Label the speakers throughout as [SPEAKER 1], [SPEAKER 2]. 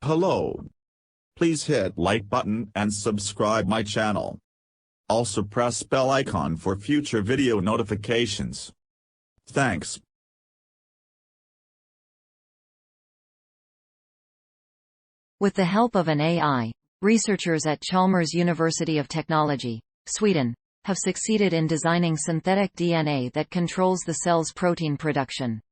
[SPEAKER 1] Hello. Please hit like button and subscribe my channel. Also press bell icon for future video notifications. Thanks.
[SPEAKER 2] With the help of an AI, researchers at Chalmers University of Technology, Sweden, have succeeded in designing synthetic DNA that controls the cell's protein production.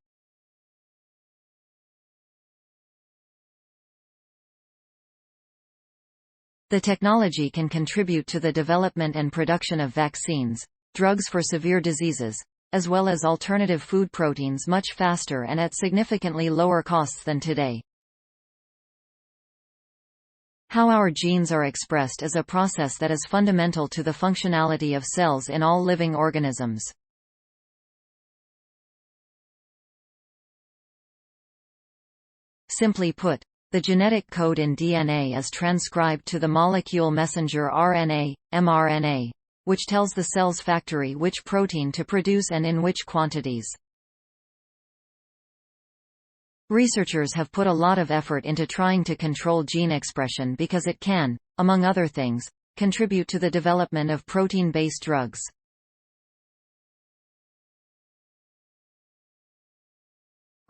[SPEAKER 2] The technology can contribute to the development and production of vaccines, drugs for severe diseases, as well as alternative food proteins much faster and at significantly lower costs than today. How our genes are expressed is a process that is fundamental to the functionality of cells in all living organisms. Simply put, the genetic code in DNA is transcribed to the molecule messenger RNA, mRNA, which tells the cell's factory which protein to produce and in which quantities. Researchers have put a lot of effort into trying to control gene expression because it can, among other things, contribute to the development of protein-based drugs.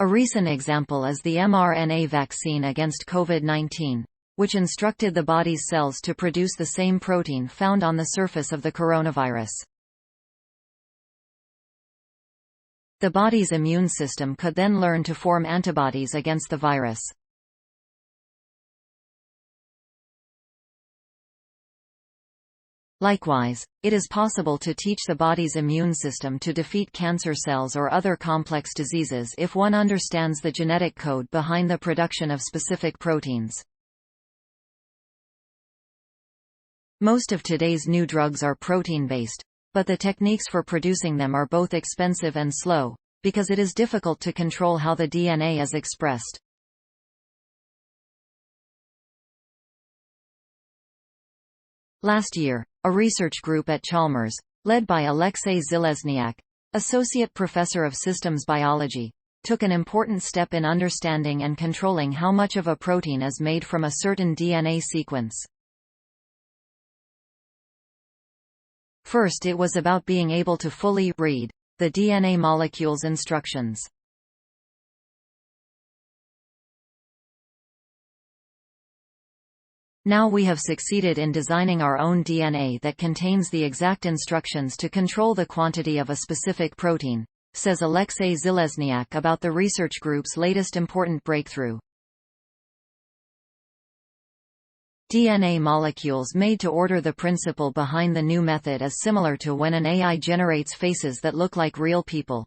[SPEAKER 2] A recent example is the mRNA vaccine against COVID-19, which instructed the body's cells to produce the same protein found on the surface of the coronavirus. The body's immune system could then learn to form antibodies against the virus. Likewise, it is possible to teach the body's immune system to defeat cancer cells or other complex diseases if one understands the genetic code behind the production of specific proteins. Most of today's new drugs are protein-based, but the techniques for producing them are both expensive and slow, because it is difficult to control how the DNA is expressed. Last year, a research group at Chalmers, led by Alexey Zhelezniak, associate professor of systems biology, took an important step in understanding and controlling how much of a protein is made from a certain DNA sequence. First, it was about being able to fully read the DNA molecule's instructions. Now we have succeeded in designing our own DNA that contains the exact instructions to control the quantity of a specific protein, says Alexey Zhelezniak about the research group's latest important breakthrough. DNA molecules made to order. The principle behind the new method is similar to when an AI generates faces that look like real people.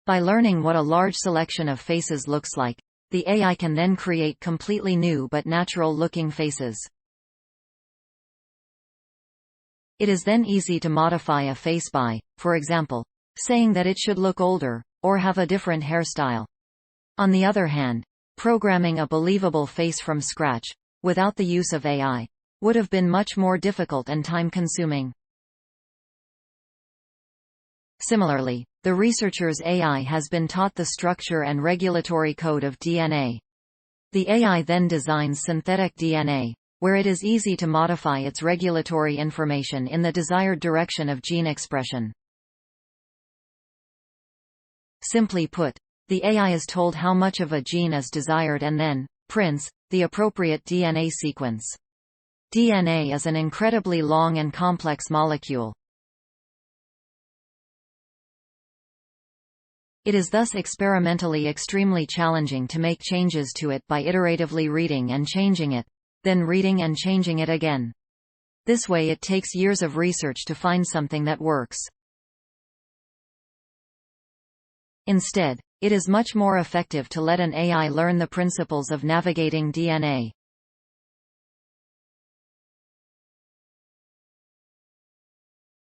[SPEAKER 2] By learning what a large selection of faces looks like, the AI can then create completely new but natural-looking faces. It is then easy to modify a face by, for example, saying that it should look older, or have a different hairstyle. On the other hand, programming a believable face from scratch, without the use of AI, would have been much more difficult and time-consuming. Similarly, the researcher's AI has been taught the structure and regulatory code of DNA. The AI then designs synthetic DNA, where it is easy to modify its regulatory information in the desired direction of gene expression. Simply put, the AI is told how much of a gene is desired and then prints the appropriate DNA sequence. DNA is an incredibly long and complex molecule. It is thus experimentally extremely challenging to make changes to it by iteratively reading and changing it, then reading and changing it again. This way it takes years of research to find something that works. Instead, it is much more effective to let an AI learn the principles of navigating DNA.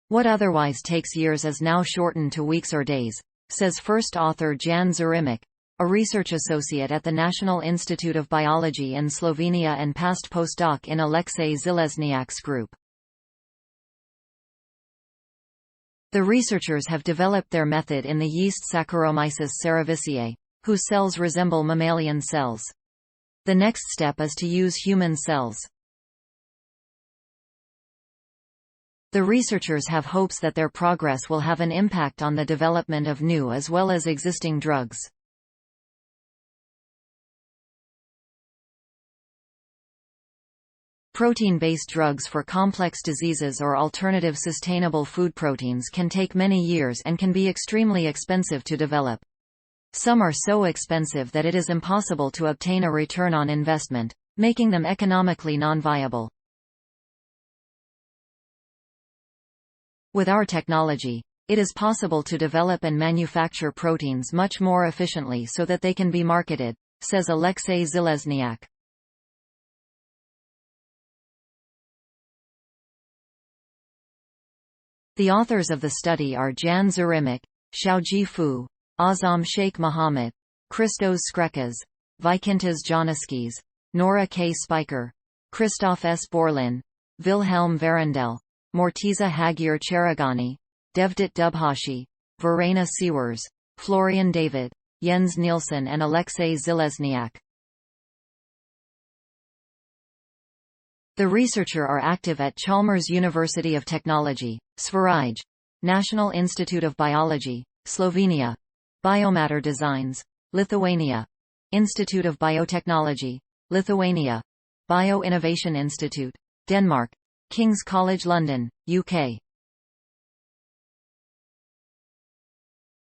[SPEAKER 2] What otherwise takes years is now shortened to weeks or days, says first author Jan Zarimic, a research associate at the National Institute of Biology in Slovenia and past postdoc in Alexey Zhelezniak's group. The researchers have developed their method in the yeast Saccharomyces cerevisiae, whose cells resemble mammalian cells. The next step is to use human cells. The researchers have hopes that their progress will have an impact on the development of new as well as existing drugs. Protein-based drugs for complex diseases or alternative sustainable food proteins can take many years and can be extremely expensive to develop. Some are so expensive that it is impossible to obtain a return on investment, making them economically non-viable. With our technology, it is possible to develop and manufacture proteins much more efficiently so that they can be marketed, says Alexey Zhelezniak. The authors of the study are Jan Zarimic, Xiaoji Fu, Azam Sheikh Mohammed, Christos Skrekas, Vykintas Janaskis, Nora K. Spiker, Christoph S. Borlin, Wilhelm Verendel, Mortiza Hagir Cheragani, Devdat Dubhashi, Verena Sewers, Florian David, Jens Nielsen and Alexey Zhelezniak. The researchers are active at Chalmers University of Technology, Sverige, National Institute of Biology, Slovenia, Biomatter Designs, Lithuania, Institute of Biotechnology, Lithuania, Bio-Innovation Institute, Denmark, King's College London, UK.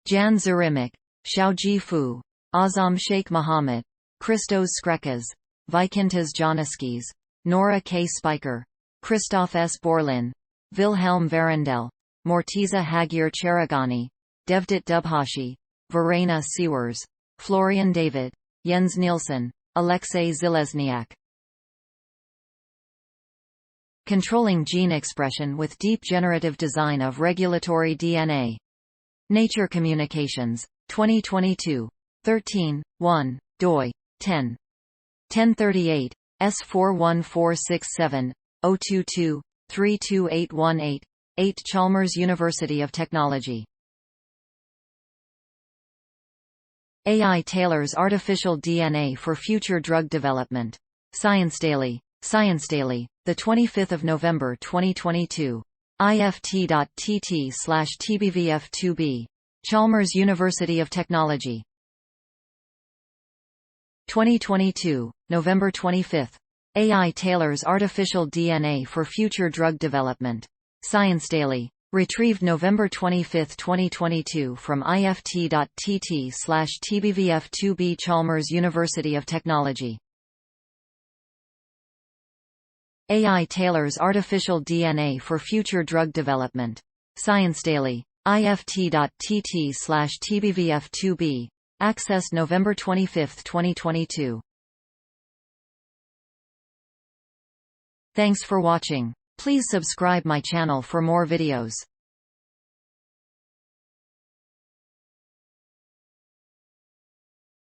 [SPEAKER 2] Jan Zarimic, Xiaoji Fu, Azam Sheikh Mohammed, Christos Skrekas, Vykintas Janaskis, Nora K. Spiker, Christoph S. Borlin, Wilhelm Verendel, Mortiza Hagir Cheragani, Devdat Dubhashi, Verena Sewers, Florian David, Jens Nielsen, Alexey Zhelezniak. Controlling gene expression with deep generative design of regulatory DNA. Nature Communications, 2022. 13, 1, doi. 10. 1038, S41467, 022, 32818, 8 Chalmers University of Technology. AI tailors artificial DNA for future drug development. Science Daily, 25 November 2022. ift.tt/tbvf2b. Chalmers University of Technology. 2022, November 25. AI tailors artificial DNA for future drug development. Science Daily. Retrieved November 25, 2022 from ift.tt/tbvf2b. Chalmers University of Technology. AI tailors artificial DNA for future drug development. Science Daily. ift.tt/tbvf2b. Accessed November 25, 2022. Thanks for watching. Please subscribe my channel for more videos.